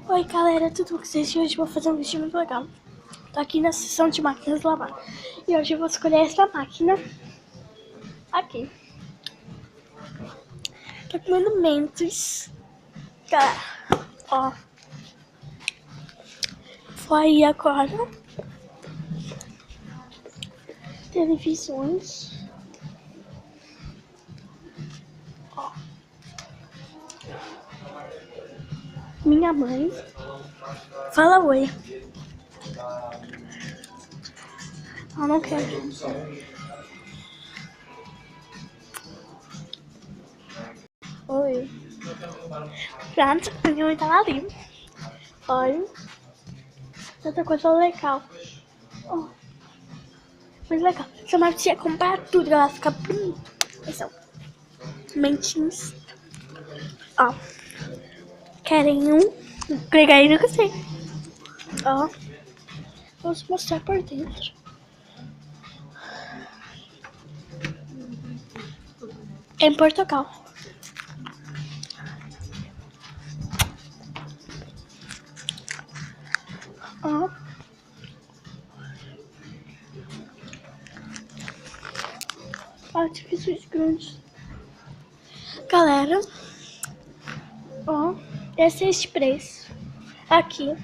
Oi galera, tudo bom com vocês? Hoje eu vou fazer um vídeo muito legal. Tô aqui na seção de máquinas de lavar. E hoje eu vou escolher essa máquina aqui. Tô comendo Mentos. Galera, ó. Vou aí agora. Televisões. Ó. Minha mãe. Fala oi. Eu não quero. Oi. Pronto, a minha mãe tá ali. Olha. Tanta coisa legal. Oh. Muito legal. Essa marca comprar tudo, ela fica bonita. São mentinhos. Ó. Querem um? Pegar aí, nunca sei. Ó. Vamos mostrar por dentro. É em Portugal. Ó. Artifícios grandes. Galera. Ó. Esse é este preço. Aqui.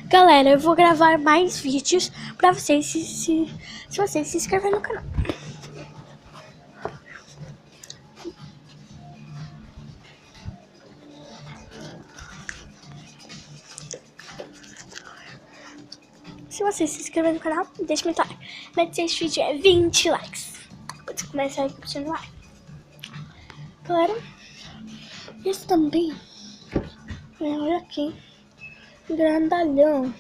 Galera, eu vou gravar mais vídeos pra vocês se vocês se inscreverem no canal. Se você se inscrever no canal, deixa um comentário. Mas se esse vídeo é 20 likes. Pode começar aí puxando like. Galera, esse também. Olha aqui. Grandalhão.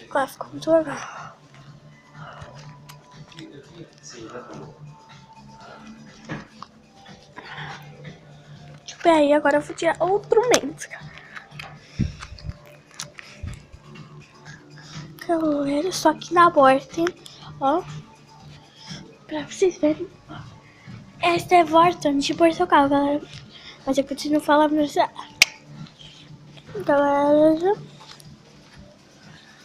Agora ficou muito legal. Deixa eu ver aí, agora eu vou tirar outro Mentos. Galera, só aqui na borda, hein? Ó. Pra vocês verem. Esta é Vorton de Portugal, galera. Mas eu continuo falando isso. Galera,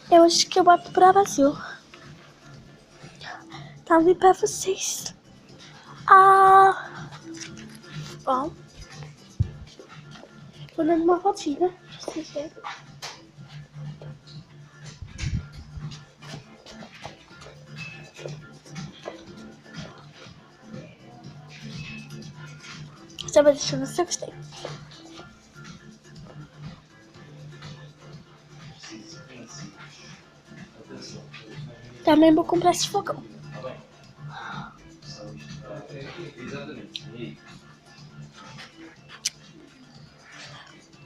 eu acho que eu boto pra Brasil. Tá ali pra vocês. Ah! Ó. Tô dando uma fotinha pra vocês verem. Você vai deixando se eu gostei. Também vou comprar esse fogão.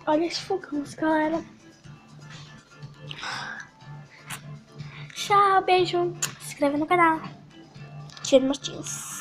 Olha esse fogão, galera. Tchau, beijo. Se inscreve no canal. Tira Martins.